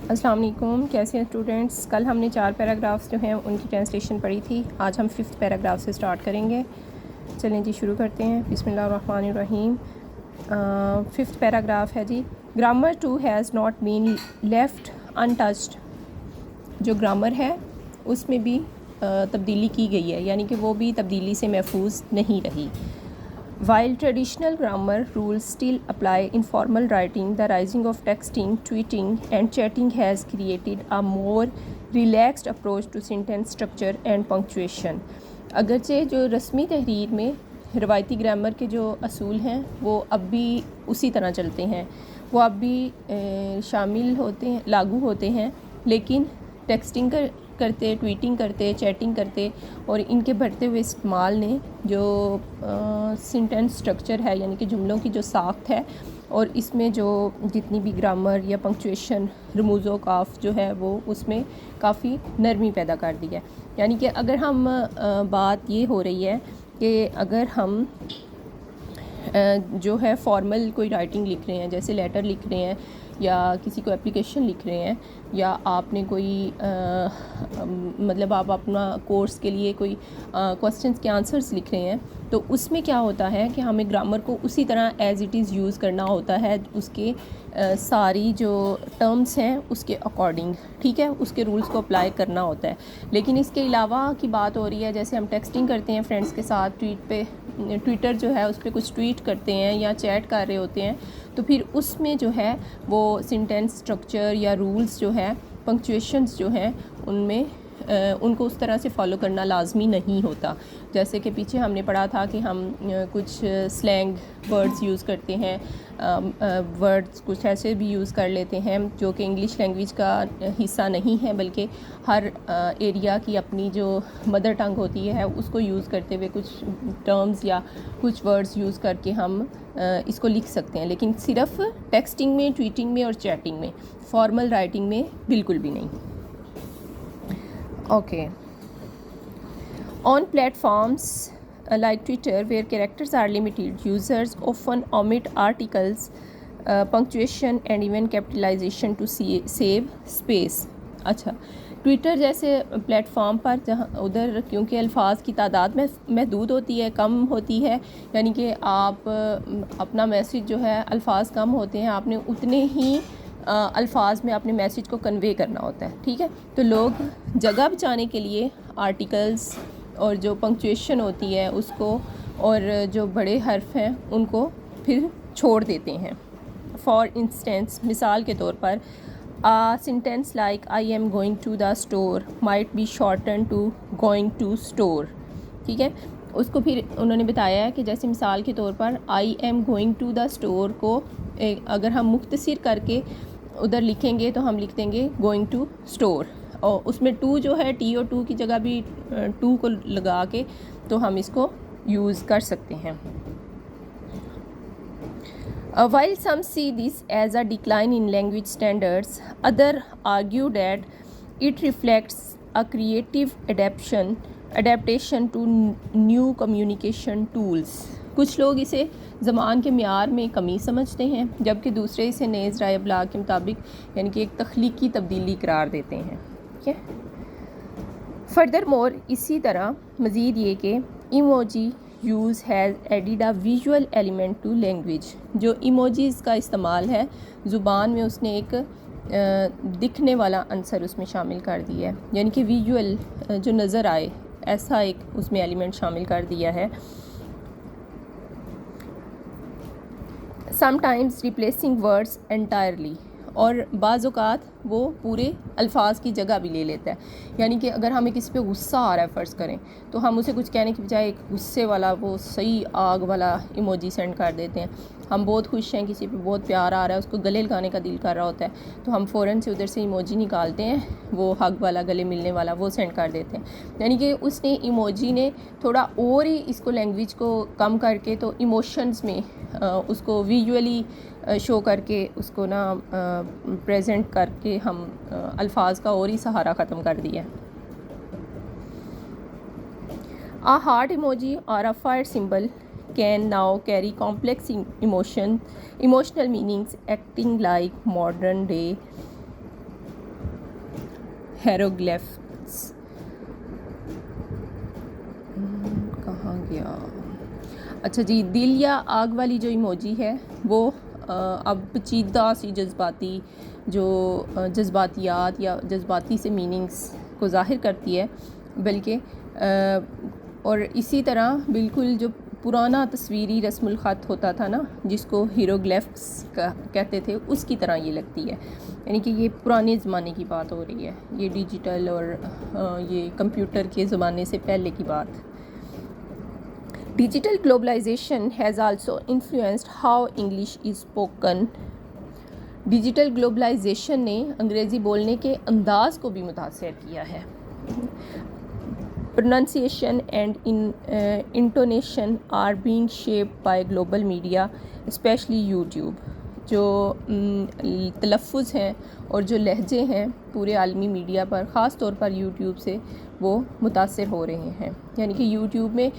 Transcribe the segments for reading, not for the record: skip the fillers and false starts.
السلام علیکم، کیسے ہیں اسٹوڈنٹس؟ کل ہم نے 4 پیراگرافس جو ہیں ان کی ٹرانسلیشن پڑھی تھی. آج ہم 5th پیراگراف سے اسٹارٹ کریں گے. چلیں جی شروع کرتے ہیں. بسم اللہ الرحمن الرحیم. 5th پیراگراف ہے جی. Grammar too has not been left untouched. جو گرامر ہے اس میں بھی تبدیلی کی گئی ہے، یعنی کہ وہ بھی تبدیلی سے محفوظ نہیں رہی. While traditional grammar rules still apply in formal writing, the rising of texting, tweeting, and chatting has created a more relaxed approach to sentence structure and punctuation. اگرچہ جو رسمی تحریر میں روایتی گرامر کے جو اصول ہیں وہ اب بھی اسی طرح چلتے ہیں، وہ اب بھی شامل ہوتے ہیں، لاگو ہوتے ہیں، لیکن ٹیکسٹنگ کرتے، ٹویٹنگ کرتے، چیٹنگ کرتے اور ان کے بڑھتے ہوئے استعمال نے جو سینٹینس سٹرکچر ہے، یعنی کہ جملوں کی جو ساخت ہے اور اس میں جو جتنی بھی گرامر یا پنکچویشن، رموز و قاف جو ہے وہ اس میں کافی نرمی پیدا کر دی ہے. یعنی کہ اگر ہم بات یہ ہو رہی ہے کہ اگر ہم جو ہے فارمل کوئی رائٹنگ لکھ رہے ہیں، جیسے لیٹر لکھ رہے ہیں یا کسی کو اپلیکیشن لکھ رہے ہیں، یا آپ نے کوئی مطلب آپ اپنا کورس کے لیے کوئی کوسچنس کے آنسرز لکھ رہے ہیں، تو اس میں کیا ہوتا ہے کہ ہمیں گرامر کو اسی طرح ایز اٹ از یوز کرنا ہوتا ہے، اس کے ساری جو ٹرمز ہیں اس کے اکارڈنگ، ٹھیک ہے، اس کے رولز کو اپلائی کرنا ہوتا ہے. لیکن اس کے علاوہ کی بات ہو رہی ہے، جیسے ہم ٹیکسٹنگ کرتے ہیں فرینڈس کے ساتھ، ٹویٹر جو ہے اس پہ کچھ ٹویٹ کرتے ہیں یا چیٹ کر رہے ہوتے ہیں، تو پھر اس میں جو ہے وہ سینٹینس سٹرکچر یا رولز جو ہے، پنکچویشنز جو ہیں، ان میں ان کو اس طرح سے فالو کرنا لازمی نہیں ہوتا. جیسے کہ پیچھے ہم نے پڑھا تھا کہ ہم کچھ سلینگ ورڈز یوز کرتے ہیں، ورڈز کچھ ایسے بھی یوز کر لیتے ہیں جو کہ انگلش لینگویج کا حصہ نہیں ہے، بلکہ ہر ایریا کی اپنی جو مدر ٹنگ ہوتی ہے اس کو یوز کرتے ہوئے کچھ ٹرمز یا کچھ ورڈز یوز کر کے ہم اس کو لکھ سکتے ہیں، لیکن صرف ٹیکسٹنگ میں، ٹویٹنگ میں اور چیٹنگ میں، فارمل رائٹنگ میں بالکل بھی نہیں. Okay. On platforms like Twitter, where characters are limited, users often omit articles, punctuation and even capitalization to save space. اچھا، ٹویٹر جیسے پلیٹ فارم پر جہاں ادھر کیونکہ الفاظ کی تعداد میں محدود ہوتی ہے، کم ہوتی ہے، یعنی کہ آپ اپنا میسیج جو ہے، الفاظ کم ہوتے ہیں، آپ نے اتنے ہی الفاظ میں اپنے میسیج کو کنوے کرنا ہوتا ہے، ٹھیک ہے. تو لوگ جگہ بچانے کے لیے آرٹیکلز اور جو پنکچویشن ہوتی ہے اس کو، اور جو بڑے حرف ہیں ان کو پھر چھوڑ دیتے ہیں. فار انسٹنس، مثال کے طور پر، sentence like I am going to the store might be shorten to going to store, ٹھیک ہے. اس کو پھر انہوں نے بتایا ہے کہ جیسے مثال کے طور پر I am going to the store کو اگر ہم مختصر کر کے ادھر لکھیں گے تو ہم لکھ دیں گے گوئنگ ٹو اسٹور، اور اس میں ٹو جو ہے، ٹی اور ٹو کی جگہ بھی ٹو کو لگا کے تو ہم اس کو یوز کر سکتے ہیں. While some see this as a decline in language standards, others argue that it reflects a creative adaptation to new communication tools. کچھ لوگ اسے زبان کے معیار میں کمی سمجھتے ہیں، جبکہ دوسرے اسے نئے ذرائع ابلاغ کے مطابق یعنی کہ ایک تخلیقی تبدیلی قرار دیتے ہیں. ٹھیک ہے. فردر مور، اسی طرح مزید یہ کہ emoji use has added a visual element to language. جو ایموجیز کا استعمال ہے زبان میں، اس نے ایک دکھنے والا عنصر اس میں شامل کر دیا ہے، یعنی کہ ویژول جو نظر آئے ایسا ایک اس میں ایلیمنٹ شامل کر دیا ہے. sometimes replacing words entirely، اور بعض اوقات وہ پورے الفاظ کی جگہ بھی لے لیتا ہے. یعنی کہ اگر ہمیں کسی پہ غصہ آ رہا ہے فرض کریں، تو ہم اسے کچھ کہنے کی بجائے ایک غصے والا، وہ صحیح آگ والا ایموجی سینڈ کر دیتے ہیں. ہم بہت خوش ہیں، کسی پہ بہت پیار آ رہا ہے، اس کو گلے لگانے کا دل کر رہا ہوتا ہے، تو ہم فوراً سے ادھر سے ایموجی نکالتے ہیں، وہ ہگ والا، گلے ملنے والا، وہ سینڈ کر دیتے ہیں. یعنی کہ اس نے ایموجی نے تھوڑا اور ہی اس کو لینگویج کو کم کر کے تو ایموشنز میں اس کو ویژولی شو کر کے اس کو نا پریزنٹ کر کے ہم الفاظ کا اور ہی سہارا ختم کر دیا. A heart emoji or a fire symbol can now carry complex emotional meanings, acting like modern day ہیروگلیفس. کہاں گیا؟ اچھا جی، دل یا آگ والی جو ایموجی ہے وہ اب پیچیدہ سی جذباتی جو جذباتیات یا جذباتی سے میننگز کو ظاہر کرتی ہے، بلکہ اور اسی طرح بالکل جو پرانا تصویری رسم الخط ہوتا تھا نا، جس کو ہیروگلیفس کہتے تھے، اس کی طرح یہ لگتی ہے. یعنی کہ یہ پرانے زمانے کی بات ہو رہی ہے، یہ ڈیجیٹل اور یہ کمپیوٹر کے زمانے سے پہلے کی بات. Digital globalisation has also influenced how English is spoken. Digital globalisation نے انگریزی بولنے کے انداز کو بھی متاثر کیا ہے. Pronunciation and intonation are being shaped by global media especially YouTube. جو تلفظ ہیں اور جو لہجے ہیں پورے عالمی میڈیا پر، خاص طور پر یوٹیوب سے وہ متاثر ہو رہے ہیں. یعنی کہ یوٹیوب میں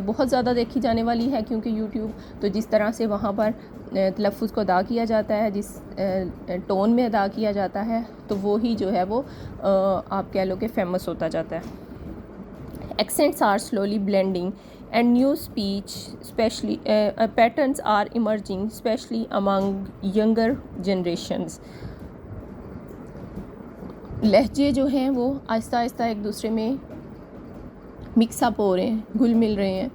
بہت زیادہ دیکھی جانے والی ہے، کیونکہ یوٹیوب تو جس طرح سے وہاں پر تلفظ کو ادا کیا جاتا ہے، جس ٹون میں ادا کیا جاتا ہے، تو وہی جو ہے وہ آپ کہہ لو کہ فیمس ہوتا جاتا ہے. Accents are slowly blending and new speech patterns are emerging, especially among younger generations. لہجے جو ہیں وہ آہستہ آہستہ ایک دوسرے میں مکس اپ ہو رہے ہیں، گھل مل رہے ہیں،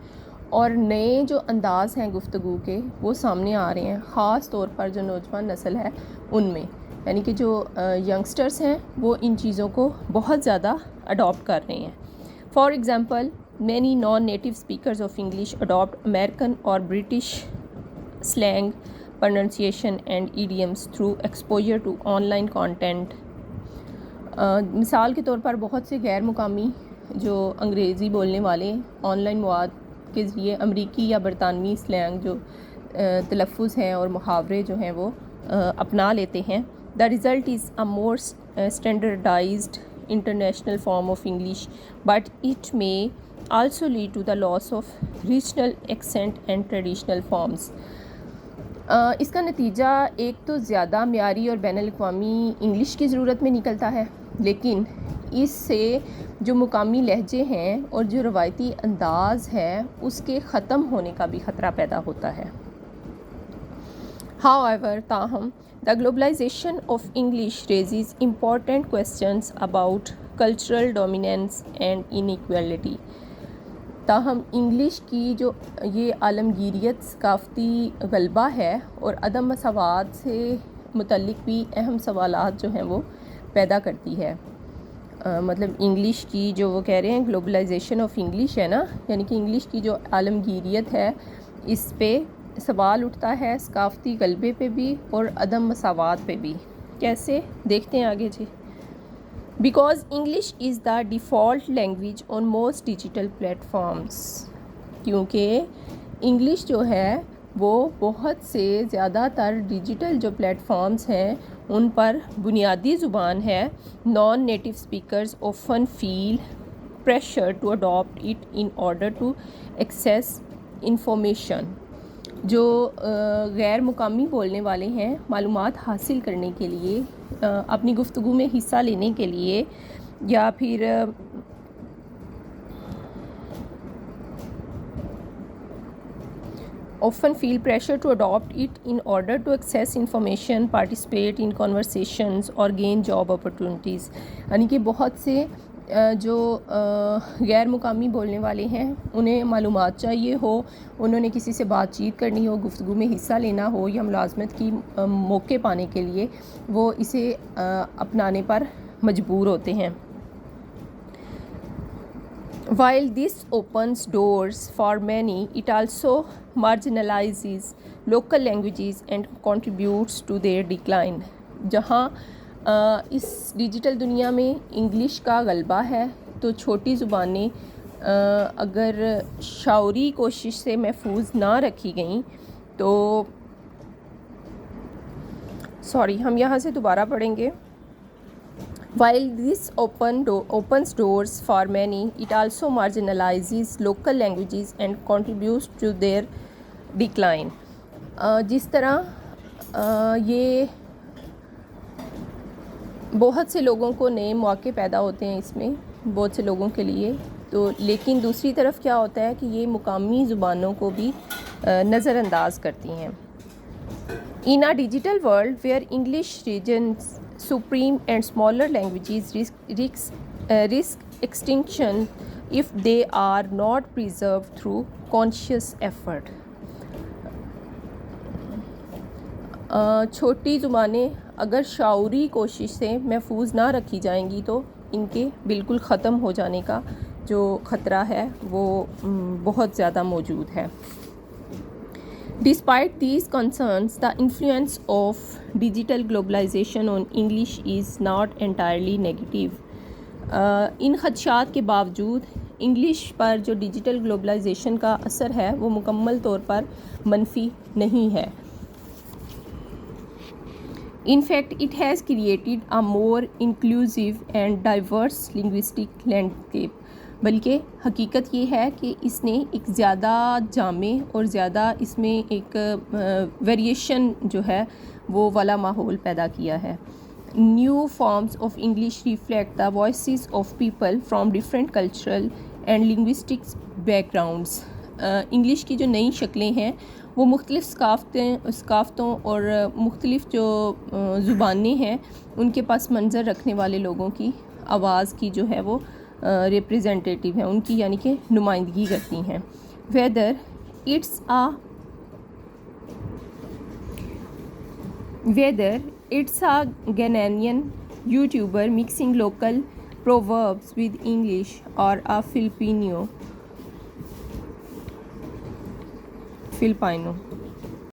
اور نئے جو انداز ہیں گفتگو کے وہ سامنے آ رہے ہیں، خاص طور پر جو نوجوان نسل ہے ان میں. یعنی کہ جو ینگسٹرس ہیں وہ ان چیزوں کو بہت زیادہ اڈاپٹ کر رہے ہیں. For example, many non-native speakers of English adopt American or British slang, pronunciation and idioms through exposure to online content. مثال کے طور پر بہت سے غیر مقامی جو انگریزی بولنے والے آن لائن مواد کے ذریعے امریکی یا برطانوی سلینگ جو تلفظ ہیں اور محاورے جو ہیں وہ اپنا لیتے ہیں. The result is a more standardized international form of English, but it may also lead to the loss of regional accent and traditional forms. اس کا نتیجہ ایک تو زیادہ معیاری اور بین الاقوامی انگلش کی ضرورت میں نکلتا ہے، لیکن اس سے جو مقامی لہجے ہیں اور جو روایتی انداز ہے اس کے ختم ہونے کا بھی خطرہ پیدا ہوتا ہے. However, تاہم the globalization of English raises important questions about cultural dominance and inequality. تاہم انگلش کی جو یہ عالمگیریت، ثقافتی غلبہ ہے اور عدم مساوات سے متعلق بھی اہم سوالات جو ہیں وہ پیدا کرتی ہے. مطلب انگلش کی جو وہ کہہ رہے ہیں گلوبلائزیشن آف انگلش ہے نا، یعنی کہ انگلش کی جو عالمگیریت ہے اس پہ سوال اٹھتا ہے، ثقافتی غلبے پہ بھی اور عدم مساوات پہ بھی. کیسے دیکھتے ہیں آگے جی. Because English is the default language on most digital platforms. کیونکہ انگلش جو ہے وہ بہت سے زیادہ تر ڈیجیٹل جو پلیٹفارمس ہیں ان پر بنیادی زبان ہے. Naan NATO speakers often feel pressure to adopt it in order to access information. جو غیر مقامی بولنے والے ہیں معلومات حاصل کرنے کے لیے، اپنی گفتگو میں حصہ لینے کے لیے، یا پھر often feel pressure to adopt it in order to access information, participate in conversations or gain job opportunities. یعنی کہ بہت سے جو غیر مقامی بولنے والے ہیں انہیں معلومات چاہیے ہو، انہوں نے کسی سے بات چیت کرنی ہو، گفتگو میں حصہ لینا ہو یا ملازمت کی موقع پانے کے لیے وہ اسے اپنانے پر مجبور ہوتے ہیں. While this opens doors for many, it also marginalizes local languages and contributes to their decline. جہاں اس ڈیجیٹل دنیا میں انگلش کا غلبہ ہے تو چھوٹی زبانیں اگر شعوری کوشش سے محفوظ نہ رکھی گئیں تو ہم یہاں سے دوبارہ پڑھیں گے. While this opens doors for many, it also marginalizes local languages and contributes to their decline. جس طرح یہ بہت سے لوگوں کو نئے مواقع پیدا ہوتے ہیں اس میں، بہت سے لوگوں کے لیے تو، لیکن دوسری طرف کیا ہوتا ہے کہ یہ مقامی زبانوں کو بھی نظر انداز کرتی ہیں۔ In a digital world where English remains supreme and smaller languages risk extinction if they are not preserved through conscious effort. چھوٹی زبانیں اگر شعوری کوشش سے محفوظ نہ رکھی جائیں گی تو ان کے بالکل ختم ہو جانے کا جو خطرہ ہے وہ بہت زیادہ موجود ہے۔ Despite these concerns, the influence of digital globalization on English is not entirely negative. ان خدشات کے باوجود انگلش پر جو ڈیجیٹل گلوبلائزیشن کا اثر ہے وہ مکمل طور پر منفی نہیں ہے۔ In fact, it has created a more inclusive and diverse linguistic landscape. بلکہ حقیقت یہ ہے کہ اس نے ایک زیادہ جامع اور زیادہ اس میں ایک ویریشن جو ہے وہ والا ماحول پیدا کیا ہے۔ New forms of English reflect the voices of people from different cultural and linguistic backgrounds. English کی جو نئی شکلیں ہیں وہ مختلف ثقافتوں اور مختلف جو زبانیں ہیں ان کے پس منظر رکھنے والے لوگوں کی آواز کی جو ہے وہ ریپریزنٹیٹیو ہیں، ان کی یعنی کہ نمائندگی کرتی ہیں۔ whether it's a Ghanaian YouTuber mixing local proverbs with English or a Filipino